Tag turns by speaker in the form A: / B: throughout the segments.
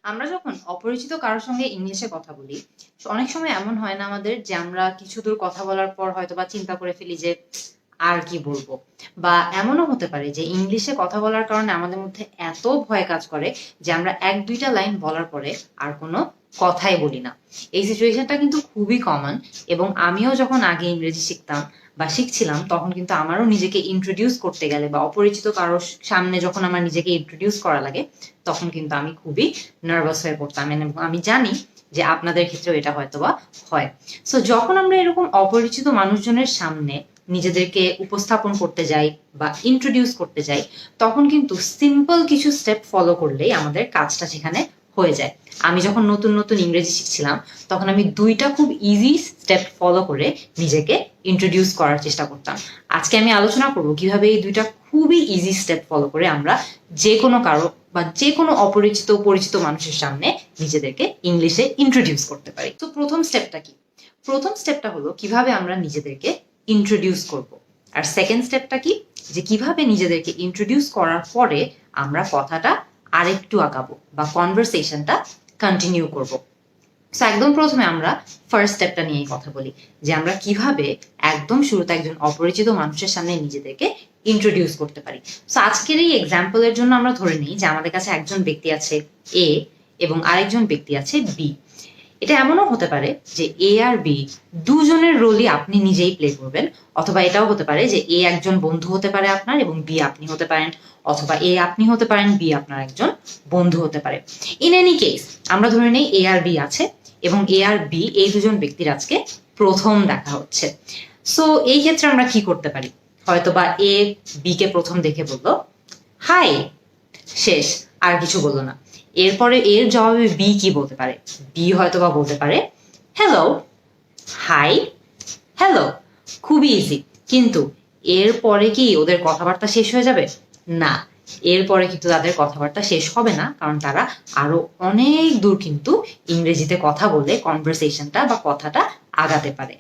A: আমরা যখন অপরিচিত কারোর সঙ্গে ইংলিশে কথা বলি, অনেক সময় এমন হয় না আমাদের যে আমরা কিছু দূর কথা বলার পর হয়তো বা চিন্তা করে ফেলি যে আর কি বলবো, বা এমনও হতে পারে যে ইংলিশে কথা বলার কারণে আমাদের মধ্যে এত ভয় কাজ করে যে আমরা এক দুইটা লাইন বলার পরে আর কোনো কথাই বলি না। এই সিচুয়েশনটা কিন্তু খুবই কমন, এবং আমিও যখন আগে ইংরেজি শিখতাম বা শিখছিলাম তখন কিন্তু আমারও নিজেকে ইন্ট্রোডিউস করতে গেলে বা অপরিচিত কারোর সামনে যখন আমার নিজেকে ইন্ট্রোডিউস করা লাগে তখন কিন্তু আমি খুবই নার্ভাস হয়ে পড়তাম, এবং আমি জানি যে আপনাদের ক্ষেত্রেও এটা হয়তোবা হয়। সো যখন আমরা এরকম অপরিচিত মানুষজনের সামনে নিজেদেরকে উপস্থাপন করতে যাই বা ইন্ট্রোডিউস করতে যাই, তখন কিন্তু সিম্পল কিছু স্টেপ ফলো করলেই আমাদের কাজটা সেখানে হয়ে যায়। আমি যখন নতুন নতুন ইংরেজি শিখছিলাম তখন আমি দুইটা খুব ইজি স্টেপ ফলো করে নিজেকে ইন্ট্রোডিউস করার চেষ্টা করতাম। আজকে আমি আলোচনা করব কিভাবে এই দুইটা খুবই ইজি স্টেপ ফলো করে আমরা যে কোনো কারো বা যে কোনো অপরিচিত পরিচিত মানুষের সামনে নিজেদেরকে ইংলিশে ইন্ট্রোডিউস করতে পারি। তো প্রথম স্টেপটা কি? প্রথম স্টেপটা হলো কিভাবে আমরা নিজেদেরকে ইন্ট্রোডিউস করব, আর সেকেন্ড স্টেপটা কি, যে কিভাবে নিজেদেরকে ইন্ট্রোডিউস করার পরে আমরা কথাটা আরেকটু আগাবো বা কনভারসেশনটা কন্টিনিউ করব। সো একদম প্রথমে আমরা ফার্স্ট স্টেপটা নিয়ে কথা বলি, যে আমরা কিভাবে একদম শুরুতে একজন অপরিচিত মানুষের সামনে নিজেদেরকে ইন্ট্রোডিউস করতে পারি। সো আজকের এই এক্সাম্পলের জন্য আমরা ধরে নিই যে আমাদের কাছে একজন ব্যক্তি আছে এ এবং আরেকজন ব্যক্তি আছে বি। এটা এমনও হতে পারে যে এ আর বি দুজনের রোলই আপনি নিজেই প্লে করবেন, অথবা এটাও হতে পারে যে এ একজন বন্ধু হতে পারে আপনার এবং বি আপনি হতে পারেন, অথবা এ আপনি হতে পারেন, বি আপনার একজন বন্ধু হতে পারে। ইন এনি কেস আমরা ধরে নেই এ আর বি আছে এবং এ আর বি এই দুজন ব্যক্তির আজকে প্রথম দেখা হচ্ছে। সো এই ক্ষেত্রে আমরা কি করতে পারি? হয়তোবা এ বি কে প্রথম দেখে বললো হাই, শেষ, আর কিছু বললো না। এরপরে এর জবাবে বি কি বলতে পারে? বি হয়তোবা বলতে পারে হ্যালো, হাই, হ্যালো। খুবই ইজি। কিন্তু এরপরে কি ওদের কথাবার্তা শেষ হয়ে যাবে? না, এরপরে কিন্তু তাদের কথাবার্তা শেষ হবে না, কারণ তারা আরো অনেক দূর কিন্তু ইংরেজিতে কথা বলে কনভারসেশনটা বা কথাটা আগাতে পারে।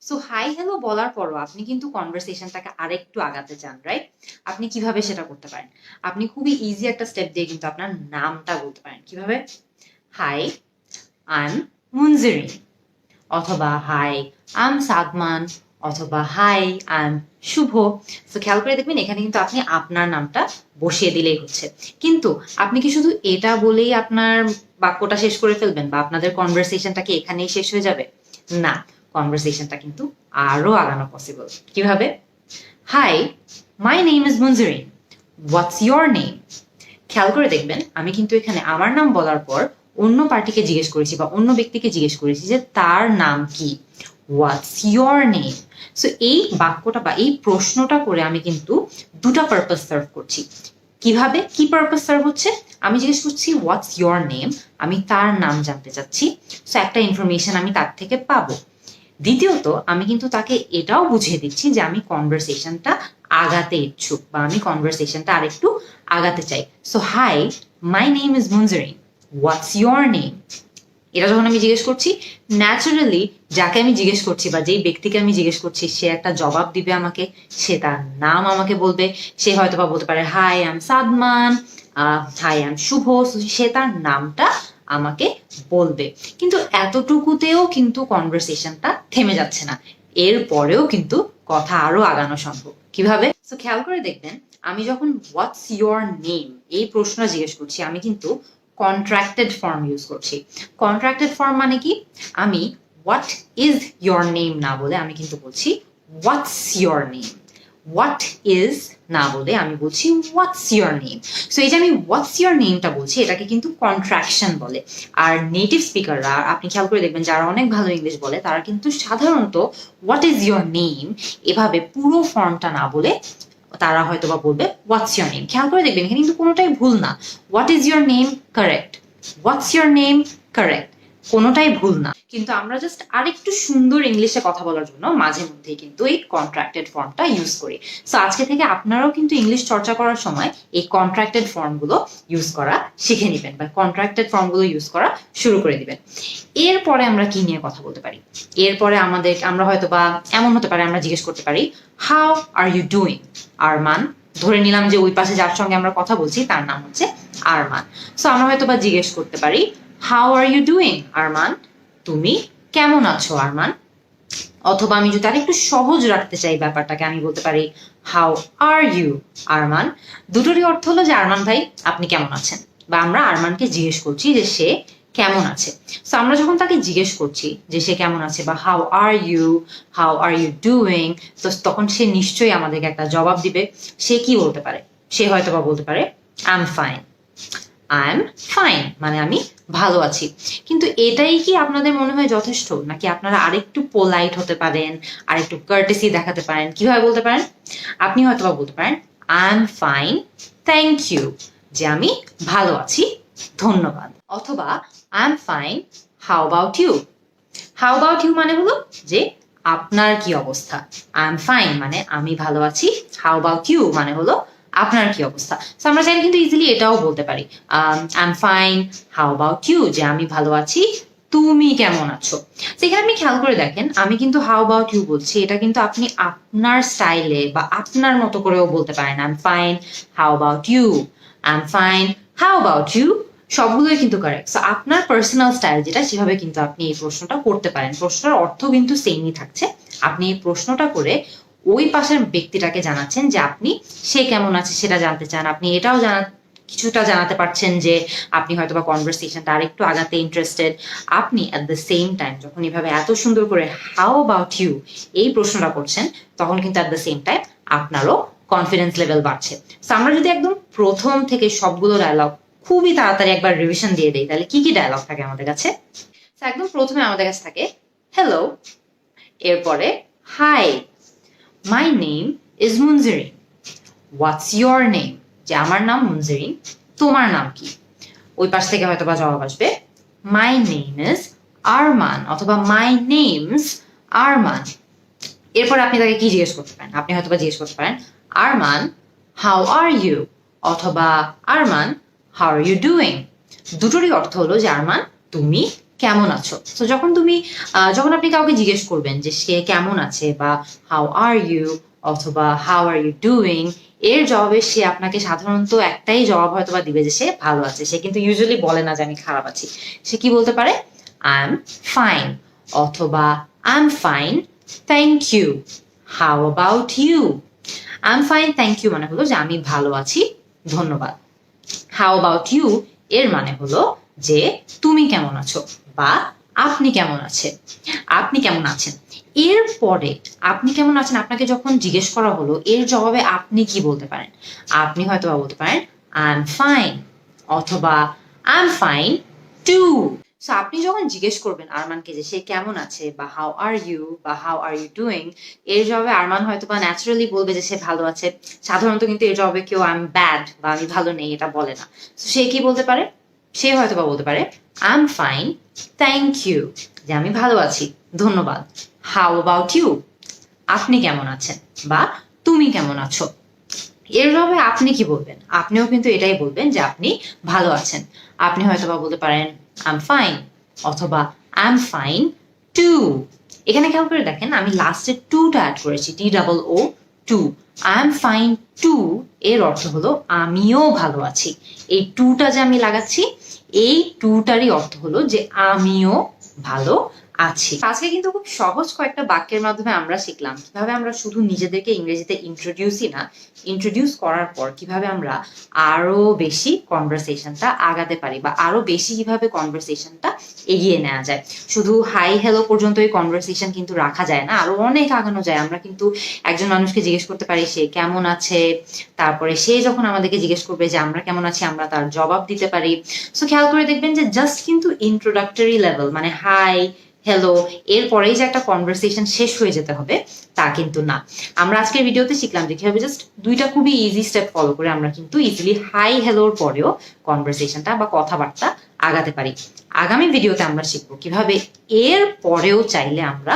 A: সো হাই হ্যালো বলার পরও আপনি কিন্তু কনভারসেশনটাকে আরেকটু আগাতে চান, রাইট? আপনি কিভাবে সেটা করতে পারেন? আপনি খুবই ইজি একটা স্টেপ দিয়ে কিন্তু আপনার নামটা বলতে পারেন। কিভাবে? হাই, আই এম মুনজেরিন, অথবা হাই আই এম সাদমান, অথবা হাই আই এম শুভ। তো খেয়াল করে দেখবেন এখানে কিন্তু আপনি আপনার নামটা বসিয়ে দিলেই হচ্ছে। কিন্তু আপনি কি শুধু এটা বলেই আপনার বাক্যটা শেষ করে ফেলবেন বা আপনাদের কনভারসেশনটা কি এখানেই শেষ হয়ে যাবে? না, কনভারসেশনটা কিন্তু আরো আগানো পসিবল। কিভাবে? Hi, my name is Munzarin, what's your name? খেয়াল করে দেখবেন আমি কিন্তু এখানে আমার নাম বলার পর অন্য পার্টিকে জিজ্ঞেস করেছি বা অন্য ব্যক্তিকে জিজ্ঞেস করেছি যে তার নাম কি, হোয়াটস ইয়োর নেম। সো এই বাক্যটা বা এই প্রশ্নটা করে আমি কিন্তু দুটা পারপাস সার্ভ করছি। কিভাবে, কি পারপাস সার্ভ হচ্ছে? আমি জিজ্ঞেস করছি হোয়াটস ইয়োর নেম, আমি তার নাম জানতে চাচ্ছি, সো একটা ইনফরমেশন আমি তার থেকে পাবো। দ্বিতীয়ত আমি কিন্তু তাকে এটাও বুঝিয়ে দিচ্ছি যে আমি কনভারসেশনটা আগাতে ইচ্ছুক বা আমি কনভারসেশনটা আরেকটু আগাতে চাই। So hi, my name is Munzarin, what's your name? এটা যখন আমি জিজ্ঞেস করছি, ন্যাচারালি যাকে আমি জিজ্ঞেস করছি বা যেই ব্যক্তিকে আমি জিজ্ঞেস করছি সে একটা জবাব দিবে আমাকে, সে তার নাম আমাকে বলবে। সে হয়তো বা বলতে পারে hi I am Sadman, hi I am Shubho, সে তার নামটা আমাকে বলবে। কিন্তু এতটুকুতেও কিন্তু কনভারসেশনটা থেমে যাচ্ছে না, এরপরেও কিন্তু কথা আরো আগানো সম্ভব। কিভাবে? তো খেয়াল করে দেখবেন আমি যখন হোয়াটস ইয়োর নেম এই প্রশ্নটা জিজ্ঞেস করছি আমি কিন্তু কন্ট্রাক্টেড ফর্ম ইউজ করছি। কন্ট্রাক্টেড ফর্ম মানে কি? আমি হোয়াট ইজ ইয়োর নেম না বলে আমি কিন্তু বলছি হোয়াটস ইয়োর নেম। হোয়াট ইজ না বলে আমি বলছি হোয়াটস ইয়োর নেম। সো এই যে আমি হোয়াটস ইয়োর নেমটা বলছি এটাকে কিন্তু কন্ট্রাকশন বলে। আর নেটিভ স্পিকাররা আপনি খেয়াল করে দেখবেন যারা অনেক ভালো ইংলিশ বলে তারা কিন্তু সাধারণত হোয়াট ইজ ইয়োর নেম এভাবে পুরো ফর্মটা না বলে তারা হয়তো বা বলবে হোয়াটস ইয়োর নেম। খেয়াল করে দেখবেন এখানে কিন্তু কোনোটাই ভুল না। What is your name correct, what's your name correct, কোনোটাই ভুল না। কিন্তু আমরা জাস্ট আরেকটু সুন্দর ইংলিশে কথা বলার জন্য মাঝে মধ্যে কিন্তু এই কন্ট্রাক্টেড ফর্মটা ইউজ করি। সো আজকে থেকে আপনারাও কিন্তু ইংলিশ চর্চা করার সময় এই কন্ট্রাক্টেড ফর্মগুলো ইউজ করা শিখে নেবেন বা কন্ট্রাক্টেড ফর্মগুলো ইউজ করা শুরু করে দিবেন। এরপরে আমরা কি নিয়ে কথা বলতে পারি? এরপরে আমরা হয়তো বা এমন হতে পারে আমরা জিজ্ঞেস করতে পারি হাউ আর ইউ ডুইং, আর মান ধরে নিলাম যে ওই পাশে যার সঙ্গে আমরা কথা বলছি তার নাম হচ্ছে আরমান। সো আমরা হয়তো বা জিজ্ঞেস করতে পারি how are you doing Arman, তুমি কেমন আছো আরমান। অথবা আমি যদি আরেকটু সহজ রাখতে চাই ব্যাপারটাকে, আমি বলতে পারি হাউ আর ইউ আরমান। দুটোরই অর্থ হলো যে আরমান ভাই আপনি কেমন আছেন, বা আমরা আরমানকে জিজ্ঞেস করছি যে সে কেমন আছে। তো আমরা যখন তাকে জিজ্ঞেস করছি যে সে কেমন আছে বা হাউ আর ইউ ডুইং, তো তখন সে নিশ্চয়ই আমাদেরকে একটা জবাব দিবে। সে কি বলতে পারে? সে হয়তো বা বলতে পারে আই এম ফাইন, মানে আমি ভালো আছি। কিন্তু এটাই কি আপনাদের মনে হয় যথেষ্ট, নাকি আপনারা আরেকটু পোলাইট হতে পারেন, আরেকটু কার্টেসি দেখাতে পারেন? কিভাবে বলতে পারেন? আপনি হয়তো বা বলতে পারেন I am fine thank you, যে আমি ভালো আছি ধন্যবাদ। অথবা I am fine how about you মানে হলো যে আপনার কি অবস্থা। আই এম ফাইন মানে আমি ভালো আছি, হাউ অ্যাবাউট ইউ মানে হলো আপনার কি অবস্থা। তো আমরা চাইলে কিন্তু ইজিলি এটাও বলতে পারি I am fine how about you, যে আমি ভালো আছি তুমি কেমন আছো। সেখানে আপনি খেয়াল করে দেখেন আমি কিন্তু হাউ অ্যাবাউট ইউ বলছি, এটা কিন্তু আপনি আপনার স্টাইলে বা আপনার মতো করেও বলতে পারেন। I am fine how about you, I am fine how about you, সবগুলোই কিন্তু কারেক্ট। সো আপনার পার্সোনাল স্টাইল যেটা, সেভাবে কিন্তু আপনি এই প্রশ্নটা করতে পারেন। প্রশ্নটার অর্থ কিন্তু সেমই থাকছে। আপনি এই প্রশ্নটা করে ওই পাশের ব্যক্তিটাকে জানাচ্ছেন যে আপনি সে কেমন আছে সেটা জানতে চান। আপনি এটাও কিছুটা জানাতে পারছেন যে আপনি হয়তো বা কনভারসেশনটা আরেকটু আগাতে ইন্টারেস্টেড। আপনি অ্যাট দ্য সেম টাইম যখন এভাবে এত সুন্দর করে হাউ অ্যাবাউট ইউ এই প্রশ্নটা করছেন, তখন কিন্তু অ্যাট দ্য সেম টাইম আপনারও কনফিডেন্স লেভেল বাড়ছে। সো আমরা যদি একদম প্রথম থেকে সবগুলো ডায়লগ খুবই তাড়াতাড়ি একবার রিভিশন দিয়ে দেই, তাহলে কি কি ডায়লগ থাকে আমাদের কাছে? একদম প্রথমে আমাদের কাছে থাকে হ্যালো, এরপরে hi, my name is Munzarin, what's your name, যে আমার নাম মুনজারিন, তোমার নাম কি? ওই পাশ থেকে হয়তো বা জবাব আসবে মাই নেম ইজ আরমান, অথবা মাই নেমস আরমান। এরপর আপনি তাকে কি জিজ্ঞেস করতে পারেন? আপনি হয়তো বা জিজ্ঞেস করতে পারেন আরমান হাউ আর ইউ, অথবা Arman how are you doing. দুটোরই অর্থ হলো যে আরমান তুমি কেমন আছো। তো যখন আপনি কাউকে জিজ্ঞেস করবেন যে সে কেমন আছে বা হাউ আর ইউ অথবা হাউ আর ইউ ডুইং, এর জবাবে সে আপনাকে সাধারণত একটাই জবাব হয়তো বা দিবে যে সে ভালো আছে। সে কিন্তু ইউজুয়ালি বলে না যে আমি খারাপ আছি। সে কি বলতে পারে? আই এম ফাইন, অথবা I am fine thank you, how about you. I am fine thank you মানে হলো যে আমি ভালো আছি ধন্যবাদ। হাউ অ্যাবাউট ইউ এর মানে হলো যে তুমি কেমন আছো বা আপনি কেমন আছেন। এরপরে আপনি কেমন আছেন আপনাকে যখন জিজ্ঞেস করা হলো, এর জবাবে আপনি কি বলতে পারেন? আপনি হয়তো বলতে পারেন আই এম ফাইন, অথবা I am fine too. So আপনি যখন জিজ্ঞেস করবেন আরমানকে যে সে কেমন আছে বা হাউ আর ইউ বা হাউ আর ইউ ডুইং, এর জবাবে আরমান হয়তো বা ন্যাচারালি বলবে যে সে ভালো আছে। সাধারণত কিন্তু এর জবাবে কেউ আই এম ব্যাড বা আমি ভালো নেই এটা বলে না। সে কি বলতে পারে? সে হয়তো বা বলতে পারে I am fine thank you, যে আমি ভালো আছি ধন্যবাদ। হাউ অ্যাবাউট ইউ, আপনি কেমন আছেন বা তুমি কেমন আছো। এর জবাবে আপনি কি বলবেন? আপনিও কিন্তু এটাই বলবেন যে আপনি ভালো আছেন। আপনি হয়তো বা বলতে পারেন আই এম ফাইন, অথবা আই এম ফাইন টু। এখানে খেয়াল করে দেখেন আমি লাস্টে টুটা অ্যাড করেছি, TOO too. I am fine too এর অর্থ হলো আমিও ভালো আছি। এই টুটা যে আমি লাগাচ্ছি, এই টুটারই অর্থ হলো যে আমিও ভালো আছি। আজকে কিন্তু খুব সহজ কয়েকটা বাক্যের মাধ্যমে আমরা শিখলাম কিভাবে আমরা শুধু নিজেদেরকে ইংরেজিতে ইন্ট্রোডিউস করার পর কিভাবে আমরা আরো বেশি কনভারসেশনটা আগাতে পারি, বা আরো বেশি কিভাবে কনভারসেশনটা এগিয়ে নেওয়া যায়। শুধু হাই হ্যালো পর্যন্ত এই কনভারসেশন কিন্তু রাখা যায় না, আরো অনেক আগানো যায়। আমরা কিন্তু একজন মানুষকে জিজ্ঞেস করতে পারি সে কেমন আছে, তারপরে সে যখন আমাদেরকে জিজ্ঞেস করবে যে আমরা কেমন আছি, আমরা তার জবাব দিতে পারি। সো খেয়াল করে দেখবেন যে জাস্ট কিন্তু ইন্ট্রোডাক্টরি লেভেল মানে হাই হ্যালো এরপরেই যে একটা কনভারসেশন শেষ হয়ে যেতে হবে তা কিন্তু না। আমরা আজকের ভিডিওতে শিখলাম যে কিভাবে জাস্ট দুইটা খুবই ইজি স্টেপ ফলো করে আমরা কিন্তু ইজিলি হাই হ্যালোর পরেও কনভারসেশনটা বা কথাবার্তা আগাতে পারি। আগামী ভিডিওতে আমরা শিখবো কিভাবে এর পরেও চাইলে আমরা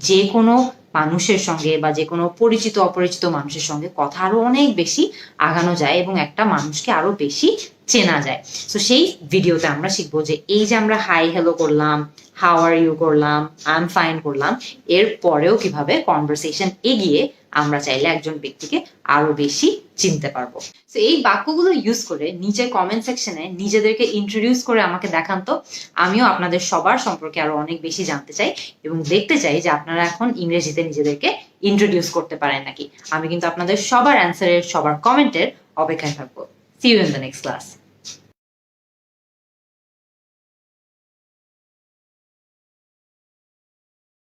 A: যে কোনো মানুষের সঙ্গে বা যে কোনো পরিচিত অপরিচিত মানুষের সঙ্গে কথা আরো অনেক বেশি আগানো যায় এবং একটা মানুষকে আরো বেশি চেনা যায়। তো সেই ভিডিওতে আমরা শিখবো যে এই যে আমরা হাই হ্যালো করলাম, হাউ আর ইউ করলাম, আই এম ফাইন করলাম, এর পরেও কিভাবে কনভারসেশন এগিয়ে আমরা চাইলে একজন ব্যক্তিকে আরো বেশি চিনতে পারবো। তো এই বাক্যগুলো ইউজ করে নিচের কমেন্ট সেকশনে নিজেদেরকে ইন্ট্রোডিউস করে আমাকে দেখান তো। আমিও আপনাদের সবার সম্পর্কে আরো অনেক বেশি জানতে চাই এবং দেখতে চাই যে আপনারা এখন ইংরেজিতে নিজেদেরকে ইন্ট্রোডিউস করতে পারেন নাকি। আমি কিন্তু আপনাদের সবার অ্যান্সারের, সবার কমেন্টের অপেক্ষায় থাকবো। See you in the next class.